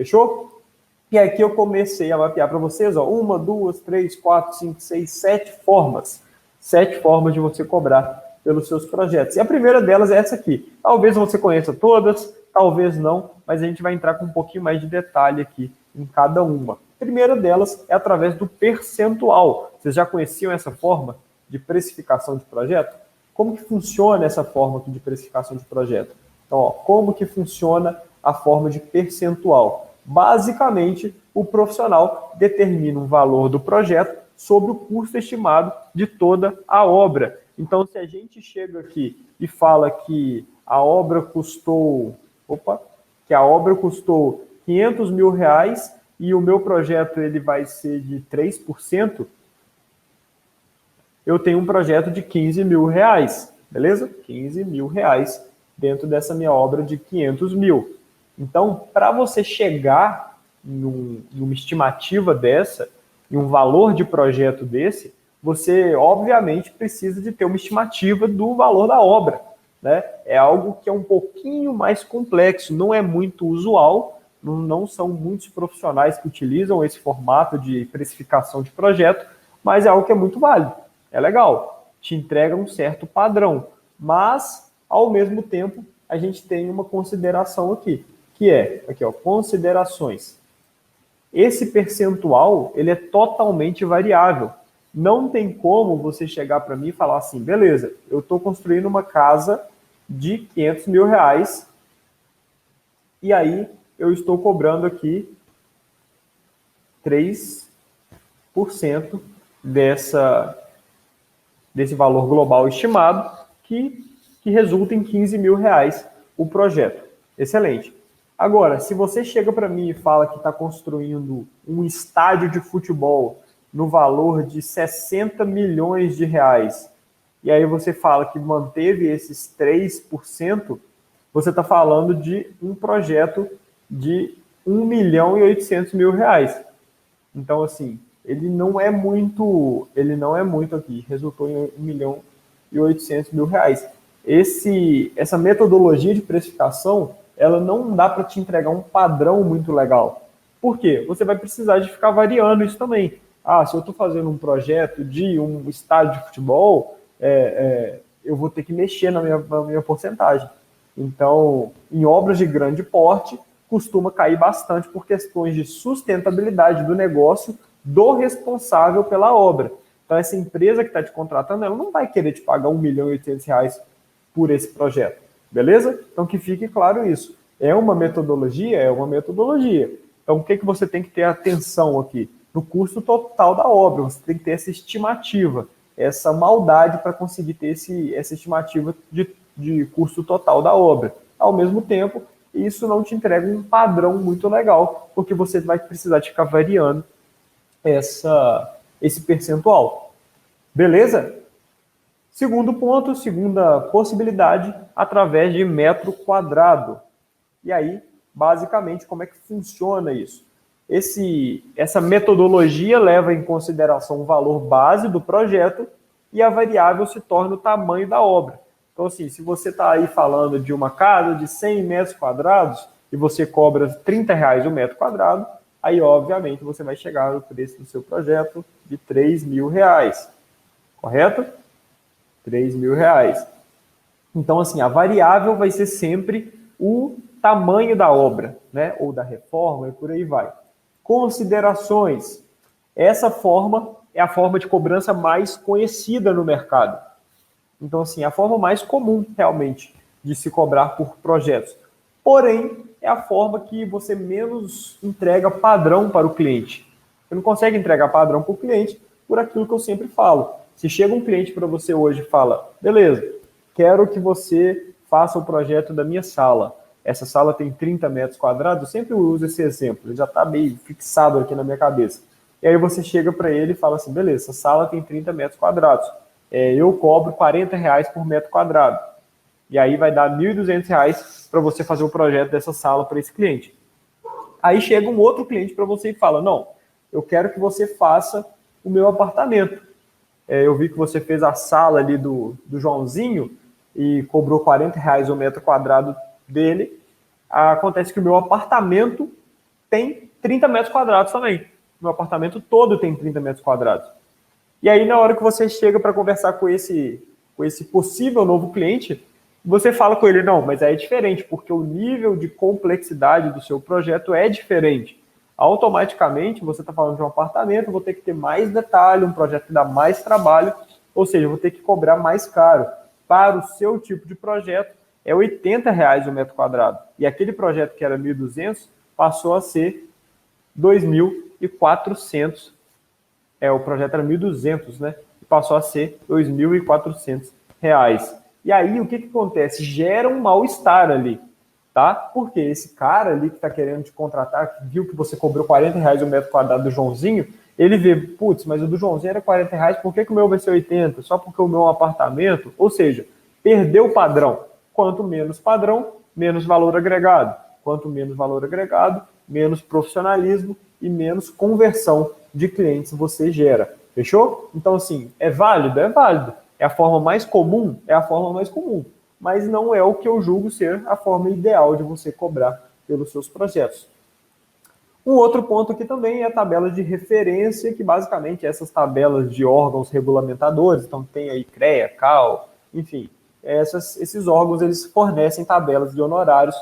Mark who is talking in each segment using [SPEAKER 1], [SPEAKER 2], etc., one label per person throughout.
[SPEAKER 1] Fechou? E aqui eu comecei a mapear para vocês, ó, 1, 2, 3, 4, 5, 6, 7 formas. 7 formas de você cobrar pelos seus projetos. E a primeira delas é essa aqui. Talvez você conheça todas, talvez não, mas a gente vai entrar com um pouquinho mais de detalhe aqui em cada uma. A primeira delas é através do percentual. Vocês já conheciam essa forma de precificação de projeto? Como que funciona essa forma aqui de precificação de projeto? Então, ó, como que funciona a forma de percentual? Basicamente, o profissional determina um valor do projeto sobre o custo estimado de toda a obra. Então, se a gente chega aqui e fala que a obra custou, R$500 mil e o meu projeto ele vai ser de 3%, eu tenho um projeto de R$15 mil, beleza? R$15 mil dentro dessa minha obra de 500 mil. Então, para você chegar numa estimativa dessa, em um valor de projeto desse, você, obviamente, precisa de ter uma estimativa do valor da obra, né? É algo que é um pouquinho mais complexo, não é muito usual, não são muitos profissionais que utilizam esse formato de precificação de projeto, mas é algo que é muito válido, é legal, te entrega um certo padrão, mas, ao mesmo tempo, a gente tem uma consideração aqui, que é, aqui ó, considerações. Esse percentual, ele é totalmente variável. Não tem como você chegar para mim e falar assim, beleza, eu estou construindo uma casa de R$500 mil e aí eu estou cobrando aqui 3% desse valor global estimado que resulta em R$15 mil o projeto. Excelente. Agora, se você chega para mim e fala que está construindo um estádio de futebol no valor de R$60 milhões, e aí você fala que manteve esses 3%, você está falando de um projeto de R$1.800.000. Então, assim, ele não é muito aqui, resultou em R$1.800.000. Essa metodologia de precificação, ela não dá para te entregar um padrão muito legal. Por quê? Você vai precisar de ficar variando isso também. Se eu estou fazendo um projeto de um estádio de futebol, eu vou ter que mexer na minha porcentagem. Então, em obras de grande porte, costuma cair bastante por questões de sustentabilidade do negócio do responsável pela obra. Então, essa empresa que está te contratando, ela não vai querer te pagar R$1.800.000 por esse projeto. Beleza? Então, que fique claro isso. É uma metodologia? É uma metodologia. Então, o que você tem que ter atenção aqui? No custo total da obra. Você tem que ter essa estimativa, essa maldade para conseguir ter essa estimativa de custo total da obra. Ao mesmo tempo, isso não te entrega um padrão muito legal, porque você vai precisar de ficar variando esse percentual. Beleza? Segundo ponto, segunda possibilidade, através de metro quadrado. E aí, basicamente, como é que funciona isso? Essa metodologia leva em consideração o valor base do projeto e a variável se torna o tamanho da obra. Então, assim, se você está aí falando de uma casa de 100 metros quadrados e você cobra R$30 o metro quadrado, aí, obviamente, você vai chegar no preço do seu projeto de R$3 mil. Correto? R$3 mil. Então, assim, a variável vai ser sempre o tamanho da obra, né? Ou da reforma e por aí vai. Considerações. Essa forma é a forma de cobrança mais conhecida no mercado. Então, assim, é a forma mais comum, realmente, de se cobrar por projetos. Porém, é a forma que você menos entrega padrão para o cliente. Você não consegue entregar padrão para o cliente por aquilo que eu sempre falo. Se chega um cliente para você hoje e fala, beleza, quero que você faça o projeto da minha sala. Essa sala tem 30 metros quadrados, eu sempre uso esse exemplo, ele já está meio fixado aqui na minha cabeça. E aí você chega para ele e fala assim, beleza, essa sala tem 30 metros quadrados. Eu cobro R$40 por metro quadrado. E aí vai dar R$1.200 para você fazer o projeto dessa sala para esse cliente. Aí chega um outro cliente para você e fala, não, eu quero que você faça o meu apartamento. Eu vi que você fez a sala ali do Joãozinho e cobrou R$40 o metro quadrado dele. Acontece que o meu apartamento tem 30 metros quadrados também. Meu apartamento todo tem 30 metros quadrados. E aí, na hora que você chega para conversar com esse possível novo cliente, você fala com ele, não, mas aí é diferente, porque o nível de complexidade do seu projeto é diferente. Automaticamente, você está falando de um apartamento, vou ter que ter mais detalhe, um projeto que dá mais trabalho, ou seja, vou ter que cobrar mais caro. Para o seu tipo de projeto, é R$ 80 o metro quadrado. E aquele projeto que era 1.200 passou a ser 2.400. O projeto era 1.200, né? E passou a ser R$ 2.400. E aí, o que acontece? Gera um mal-estar ali, tá? Porque esse cara ali que está querendo te contratar, que viu que você cobrou R$ 40 o metro quadrado do Joãozinho, ele vê, putz, mas o do Joãozinho era R$ 40, por que o meu vai ser 80? Só porque o meu é um apartamento? Ou seja, perdeu o padrão. Quanto menos padrão, menos valor agregado. Quanto menos valor agregado, menos profissionalismo e menos conversão de clientes você gera. Fechou? Então, assim, é válido? É válido. É a forma mais comum? É a forma mais comum. Mas não é o que eu julgo ser a forma ideal de você cobrar pelos seus projetos. Um outro ponto aqui também é a tabela de referência, que basicamente é essas tabelas de órgãos regulamentadores. Então, tem aí CREA, CAL, enfim. Esses órgãos, eles fornecem tabelas de honorários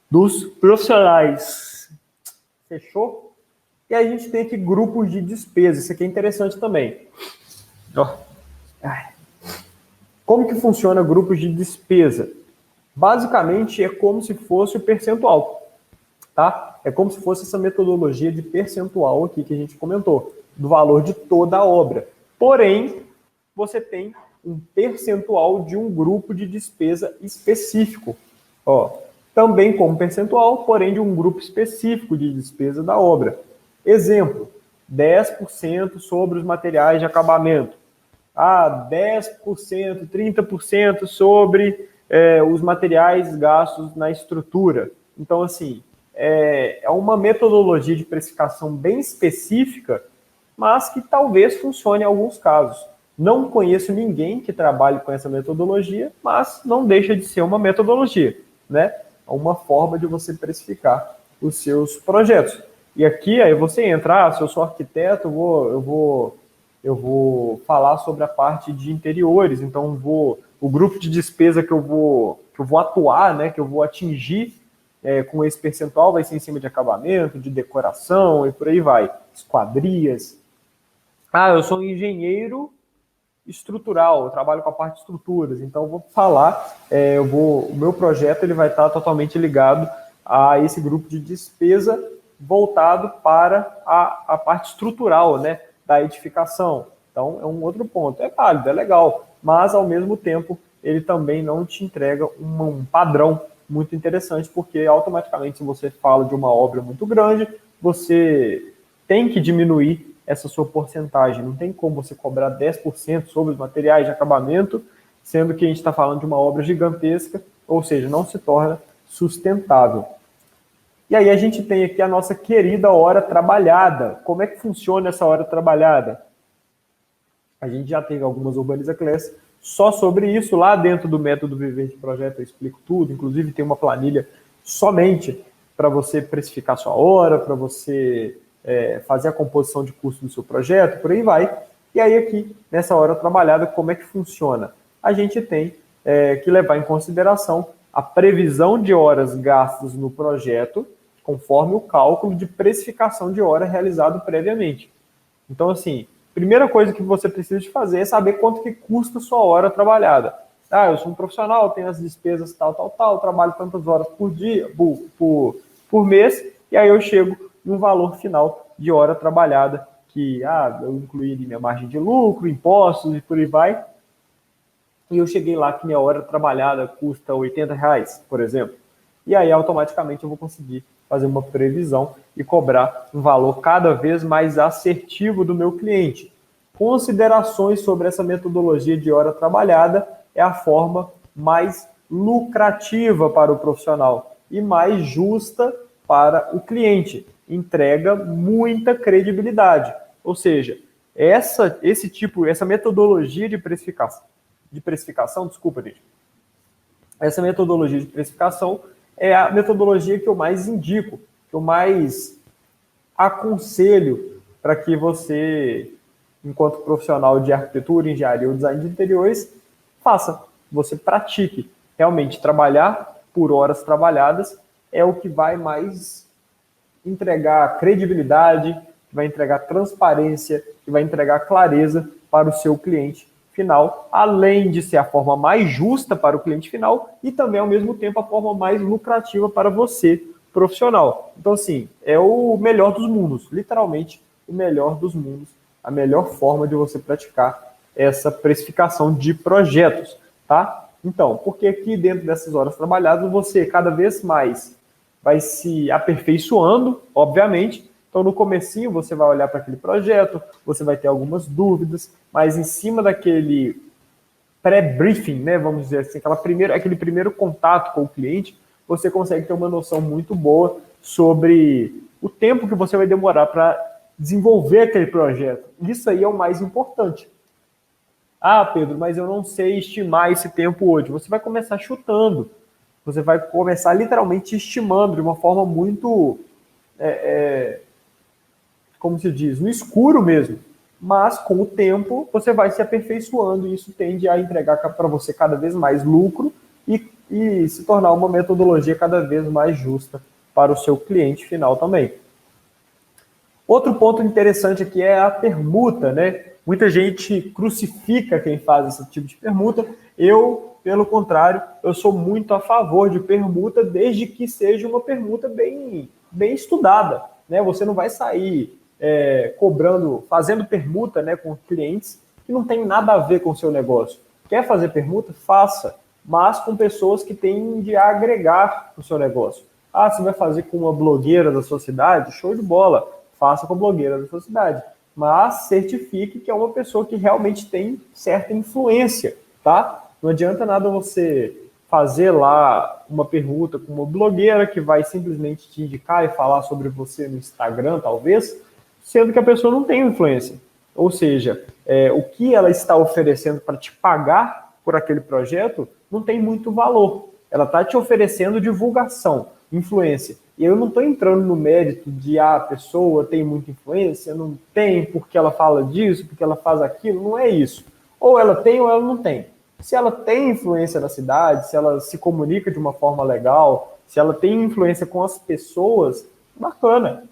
[SPEAKER 1] dos profissionais. Fechou? E aí a gente tem aqui grupos de despesas. Isso aqui é interessante também. Como que funciona grupos de despesa? Basicamente, é como se fosse o percentual. Tá? É como se fosse essa metodologia de percentual aqui que a gente comentou, do valor de toda a obra. Porém, você tem um percentual de um grupo de despesa específico. Também como percentual, porém de um grupo específico de despesa da obra. Exemplo, 10% sobre os materiais de acabamento. 10%, 30% sobre os materiais gastos na estrutura. Então, assim, é uma metodologia de precificação bem específica, mas que talvez funcione em alguns casos. Não conheço ninguém que trabalhe com essa metodologia, mas não deixa de ser uma metodologia, né? É uma forma de você precificar os seus projetos. E aqui, aí você entra, se eu sou arquiteto, eu vou falar sobre a parte de interiores, então o grupo de despesa que eu vou atuar, né, que eu vou atingir com esse percentual vai ser em cima de acabamento, de decoração e por aí vai. Esquadrias. Eu sou um engenheiro estrutural, eu trabalho com a parte de estruturas, então eu vou falar, o meu projeto ele vai estar totalmente ligado a esse grupo de despesa voltado para a parte estrutural, né, da edificação. Então, é um outro ponto. É válido, é legal, mas, ao mesmo tempo, ele também não te entrega um padrão muito interessante, porque, automaticamente, se você fala de uma obra muito grande, você tem que diminuir essa sua porcentagem. Não tem como você cobrar 10% sobre os materiais de acabamento, sendo que a gente está falando de uma obra gigantesca, ou seja, não se torna sustentável. E aí a gente tem aqui a nossa querida hora trabalhada. Como é que funciona essa hora trabalhada? A gente já teve algumas Urbaniza Class só sobre isso. Lá dentro do método Viver de Projeto eu explico tudo. Inclusive tem uma planilha somente para você precificar sua hora, para você fazer a composição de custo do seu projeto, por aí vai. E aí aqui, nessa hora trabalhada, como é que funciona? A gente tem que levar em consideração a previsão de horas gastas no projeto, conforme o cálculo de precificação de hora realizado previamente. Então, assim, primeira coisa que você precisa de fazer é saber quanto que custa a sua hora trabalhada. Eu sou um profissional, tenho as despesas tal, trabalho tantas horas por dia, por mês, e aí eu chego num valor final de hora trabalhada, que eu incluí ali minha margem de lucro, impostos e por aí vai, e eu cheguei lá que minha hora trabalhada custa R$80, por exemplo. E aí, automaticamente, eu vou conseguir fazer uma previsão e cobrar um valor cada vez mais assertivo do meu cliente. Considerações sobre essa metodologia de hora trabalhada é a forma mais lucrativa para o profissional e mais justa para o cliente. Entrega muita credibilidade. Ou seja, essa metodologia de precificação, essa metodologia de precificação é a metodologia que eu mais indico, que eu mais aconselho para que você, enquanto profissional de arquitetura, engenharia ou design de interiores, faça, você pratique. Realmente, trabalhar por horas trabalhadas é o que vai mais entregar credibilidade, que vai entregar transparência, que vai entregar clareza para o seu cliente final, além de ser a forma mais justa para o cliente final e também, ao mesmo tempo, a forma mais lucrativa para você, profissional. Então, assim, é o melhor dos mundos, literalmente o melhor dos mundos, a melhor forma de você praticar essa precificação de projetos, tá? Então, porque aqui dentro dessas horas trabalhadas, você cada vez mais vai se aperfeiçoando, obviamente. Então, no comecinho, você vai olhar para aquele projeto, você vai ter algumas dúvidas, mas em cima daquele pré-briefing, né, vamos dizer assim, aquele primeiro contato com o cliente, você consegue ter uma noção muito boa sobre o tempo que você vai demorar para desenvolver aquele projeto. Isso aí é o mais importante. Ah, Pedro, mas eu não sei estimar esse tempo hoje. Você vai começar chutando. Você vai começar literalmente estimando de uma forma muito, como se diz, no escuro mesmo. Mas com o tempo você vai se aperfeiçoando e isso tende a entregar para você cada vez mais lucro e se tornar uma metodologia cada vez mais justa para o seu cliente final também. Outro ponto interessante aqui é a permuta, né? Muita gente crucifica quem faz esse tipo de permuta. Eu, pelo contrário, eu sou muito a favor de permuta, desde que seja uma permuta bem estudada, né? Você não vai sair fazendo permuta, né, com clientes que não tem nada a ver com o seu negócio. Quer fazer permuta? Faça, mas com pessoas que têm de agregar no seu negócio. Ah, você vai fazer com uma blogueira da sua cidade? Show de bola, faça com a blogueira da sua cidade. Mas certifique que é uma pessoa que realmente tem certa influência, tá? Não adianta nada você fazer lá uma permuta com uma blogueira que vai simplesmente te indicar e falar sobre você no Instagram, talvez, sendo que a pessoa não tem influência. Ou seja, o que ela está oferecendo para te pagar por aquele projeto não tem muito valor. Ela está te oferecendo divulgação, influência. E eu não estou entrando no mérito de a pessoa tem muita influência, não tem porque ela fala disso, porque ela faz aquilo, não é isso. Ou ela tem ou ela não tem. Se ela tem influência na cidade, se ela se comunica de uma forma legal, se ela tem influência com as pessoas, bacana.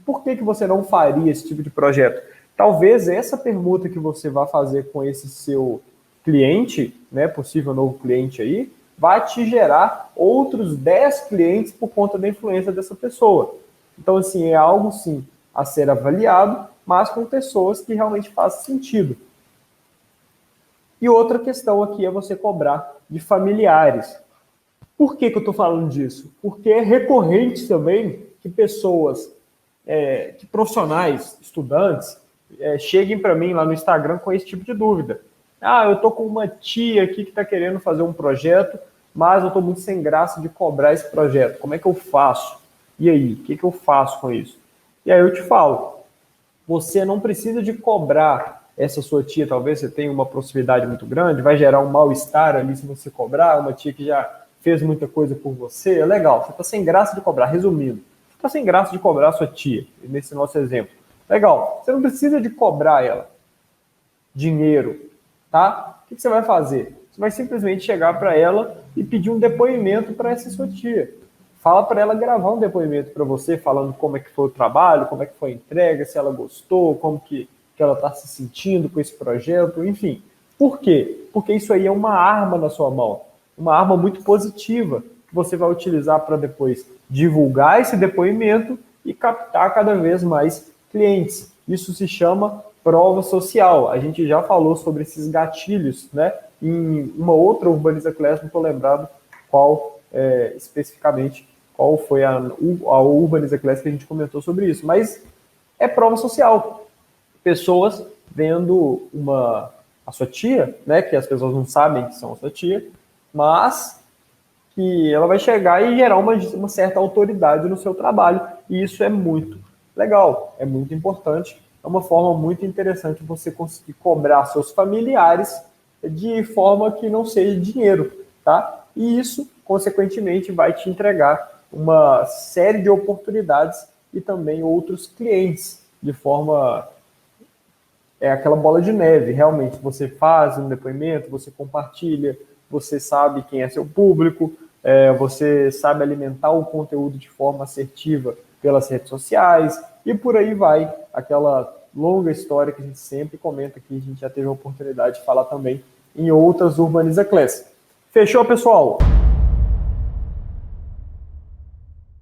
[SPEAKER 1] Por que você não faria esse tipo de projeto? Talvez essa permuta que você vai fazer com esse seu cliente, né, possível novo cliente aí, vai te gerar outros 10 clientes por conta da influência dessa pessoa. Então, assim, é algo, sim, a ser avaliado, mas com pessoas que realmente fazem sentido. E outra questão aqui é você cobrar de familiares. Por que eu estou falando disso? Porque é recorrente também que pessoas, que profissionais, estudantes, cheguem para mim lá no Instagram com esse tipo de dúvida. Ah, eu estou com uma tia aqui que está querendo fazer um projeto, mas eu estou muito sem graça de cobrar esse projeto. Como é que eu faço? E aí, o que eu faço com isso? E aí eu te falo, você não precisa de cobrar essa sua tia, talvez você tenha uma proximidade muito grande, vai gerar um mal-estar ali se você cobrar, uma tia que já fez muita coisa por você, é legal, você está sem graça de cobrar, resumindo, você está sem graça de cobrar a sua tia, nesse nosso exemplo. Legal, você não precisa de cobrar ela dinheiro, tá? O que você vai fazer? Você vai simplesmente chegar para ela e pedir um depoimento para essa sua tia. Fala para ela gravar um depoimento para você, falando como é que foi o trabalho, como é que foi a entrega, se ela gostou, como que ela está se sentindo com esse projeto, enfim. Por quê? Porque isso aí é uma arma na sua mão, uma arma muito positiva, que você vai utilizar para depois divulgar esse depoimento e captar cada vez mais clientes. Isso se chama prova social. A gente já falou sobre esses gatilhos, né? Em uma outra Urbaniza Class, não estou lembrado qual especificamente, qual foi a Urbaniza Class que a gente comentou sobre isso, mas é prova social. Pessoas vendo a sua tia, né? Que as pessoas não sabem que são a sua tia, mas que ela vai chegar e gerar uma certa autoridade no seu trabalho, e isso é muito legal, é muito importante. É uma forma muito interessante você conseguir cobrar seus familiares de forma que não seja dinheiro, tá? E isso, consequentemente, vai te entregar uma série de oportunidades e também outros clientes, de forma aquela bola de neve. Realmente, você faz um depoimento, você compartilha, você sabe quem é seu público, você sabe alimentar o conteúdo de forma assertiva pelas redes sociais, e por aí vai, aquela longa história que a gente sempre comenta aqui, a gente já teve a oportunidade de falar também em outras Urbaniza Class. Fechou, pessoal?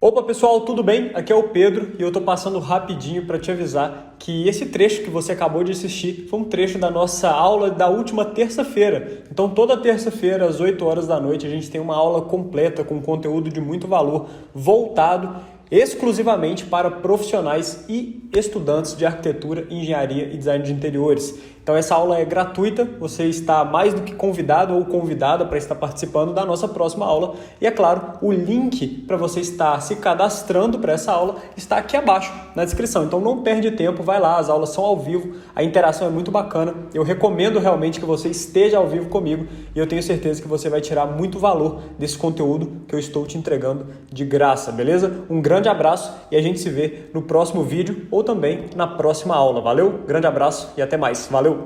[SPEAKER 1] Opa, pessoal, tudo bem? Aqui é o Pedro e eu tô passando rapidinho para te avisar que esse trecho que você acabou de assistir foi um trecho da nossa aula da última terça-feira. Então, toda terça-feira, às 8 horas da noite, a gente tem uma aula completa com conteúdo de muito valor, voltado exclusivamente para profissionais e estudantes de arquitetura, engenharia e design de interiores. Então essa aula é gratuita, você está mais do que convidado ou convidada para estar participando da nossa próxima aula. E é claro, o link para você estar se cadastrando para essa aula está aqui abaixo na descrição. Então não perde tempo, vai lá, as aulas são ao vivo, a interação é muito bacana. Eu recomendo realmente que você esteja ao vivo comigo e eu tenho certeza que você vai tirar muito valor desse conteúdo que eu estou te entregando de graça, beleza? Um grande abraço e a gente se vê no próximo vídeo ou também na próxima aula. Valeu? Grande abraço e até mais. Valeu!